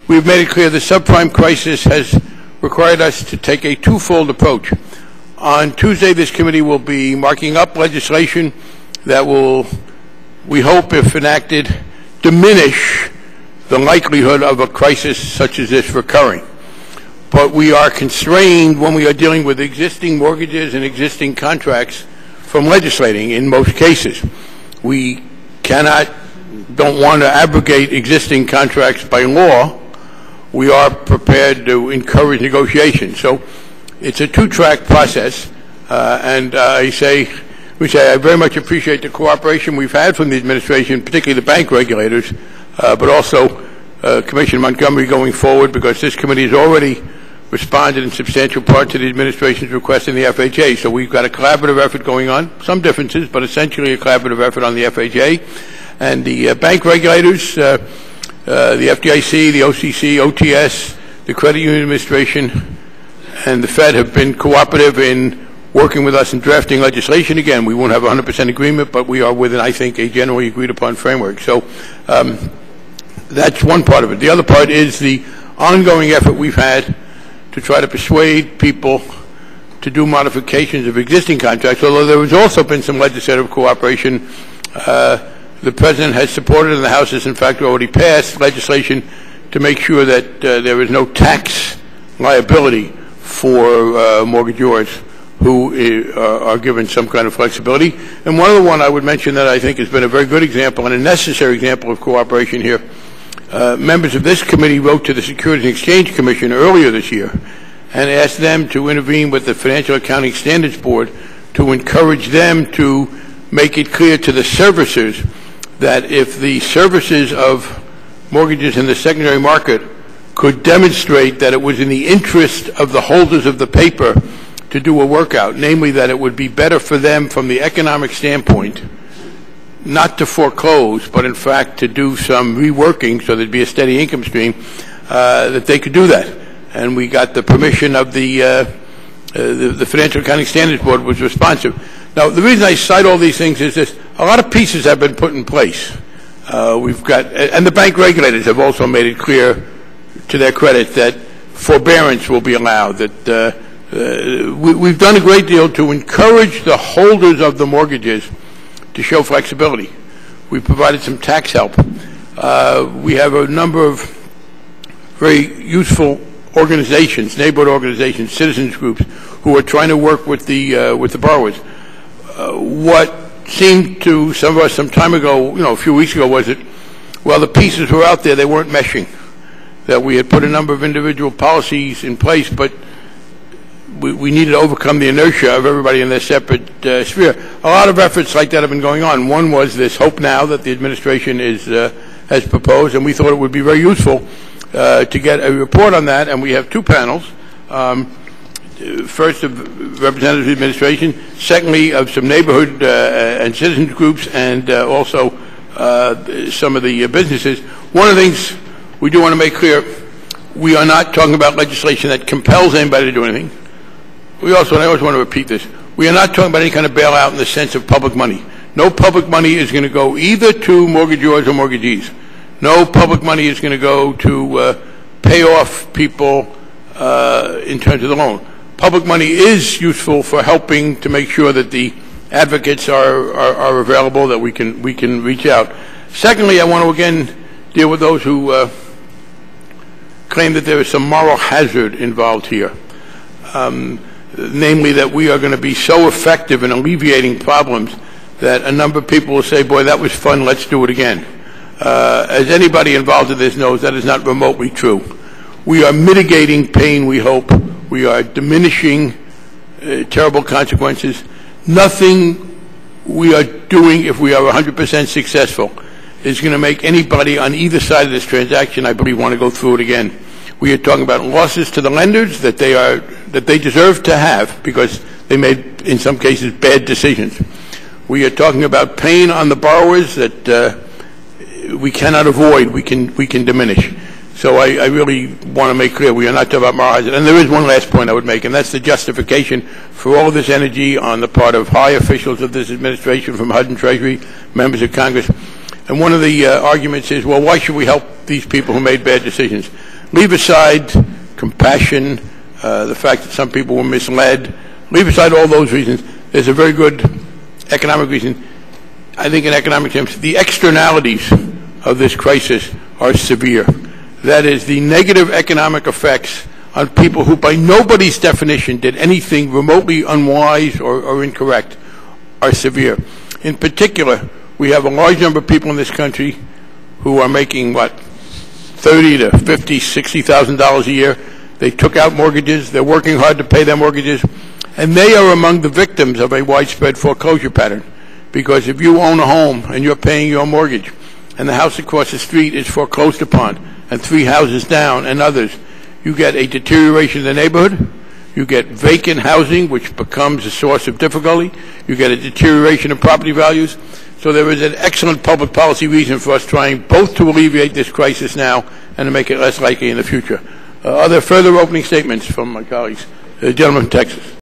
We've made it clear the subprime crisis has required us to take a twofold approach. On Tuesday, this committee will be marking up legislation that will, we hope, if enacted, diminish the likelihood of a crisis such as this recurring. But we are constrained when we are dealing with existing mortgages and existing contracts from legislating in most cases. We don't want to abrogate existing contracts by law. We are prepared to encourage negotiation. So it's a two-track process, and I very much appreciate the cooperation we've had from the administration, particularly the bank regulators, but also Commissioner Montgomery going forward, because this committee has already responded in substantial part to the administration's request in the FHA. So we've got a collaborative effort going on, some differences, but essentially a collaborative effort on the FHA. And the bank regulators, the FDIC, the OCC, OTS, the Credit Union Administration, and the Fed have been cooperative in working with us in drafting legislation. Again, we won't have 100% agreement, but we are within, I think, a generally agreed upon framework. So that's one part of it. The other part is the ongoing effort we've had to try to persuade people to do modifications of existing contracts, although there has also been some legislative cooperation. The President has supported, and the House has in fact already passed legislation to make sure that there is no tax liability for mortgagors who are given some kind of flexibility. And one other one I would mention that I think has been a very good example and a necessary example of cooperation here. Members of this committee wrote to the Securities and Exchange Commission earlier this year and asked them to intervene with the Financial Accounting Standards Board to encourage them to make it clear to the servicers that if the services of mortgages in the secondary market could demonstrate that it was in the interest of the holders of the paper to do a workout, namely that it would be better for them from the economic standpoint not to foreclose, but in fact to do some reworking so there'd be a steady income stream, that they could do that. And we got the permission of the Financial Accounting Standards Board was responsive. Now, the reason I cite all these things is this: a lot of pieces have been put in place. We've got, and the bank regulators have also made it clear, to their credit, that forbearance will be allowed. That we've done a great deal to encourage the holders of the mortgages to show flexibility. We've provided some tax help. We have a number of very useful organizations, neighborhood organizations, citizens groups, who are trying to work with the borrowers. What seemed to some of us some time ago, a few weeks ago, was that, well, the pieces were out there, they weren't meshing. That we had put a number of individual policies in place, but we needed to overcome the inertia of everybody in their separate sphere. A lot of efforts like that have been going on. One was this Hope Now that the administration has proposed, and we thought it would be very useful to get a report on that. And we have two panels. First, of representatives of the administration. Secondly, of some neighborhood and citizens groups, and also some of the businesses. One of the things we do want to make clear: we are not talking about legislation that compels anybody to do anything. We also, and I always want to repeat this, we are not talking about any kind of bailout in the sense of public money. No public money is going to go either to mortgagors or mortgagees. No public money is going to go to pay off people in terms of the loan. Public money is useful for helping to make sure that the advocates are available, that we can reach out. Secondly, I want to again deal with those who claim that there is some moral hazard involved here. Namely that we are going to be so effective in alleviating problems that a number of people will say, boy, that was fun, let's do it again. As anybody involved in this knows, that is not remotely true. We are mitigating pain, we hope. We are diminishing terrible consequences. Nothing we are doing, if we are 100% successful, is going to make anybody on either side of this transaction, I believe, want to go through it again. We are talking about losses to the lenders that they deserve to have because they made, in some cases, bad decisions. We are talking about pain on the borrowers that we cannot avoid, we can diminish. So I really want to make clear we are not talking about moral hazard. And there is one last point I would make, and that's the justification for all of this energy on the part of high officials of this administration, from HUD and Treasury, members of Congress. And one of the arguments is, well, why should we help these people who made bad decisions? leave aside compassion, the fact that some people were misled, leave aside all those reasons, there's a very good economic reason. I think in economic terms, the externalities of this crisis are severe. That is, the negative economic effects on people who, by nobody's definition, did anything remotely unwise or incorrect, are severe. In particular, we have a large number of people in this country who are making, $30,000 to $50,000, $60,000 a year. They took out mortgages. They're working hard to pay their mortgages. And they are among the victims of a widespread foreclosure pattern. Because if you own a home and you're paying your mortgage, and the house across the street is foreclosed upon, and 3 houses down and others, you get a deterioration in the neighborhood. You get vacant housing, which becomes a source of difficulty. You get a deterioration in property values. So there is an excellent public policy reason for us trying both to alleviate this crisis now and to make it less likely in the future. Are there further opening statements from my colleagues? The gentleman from Texas.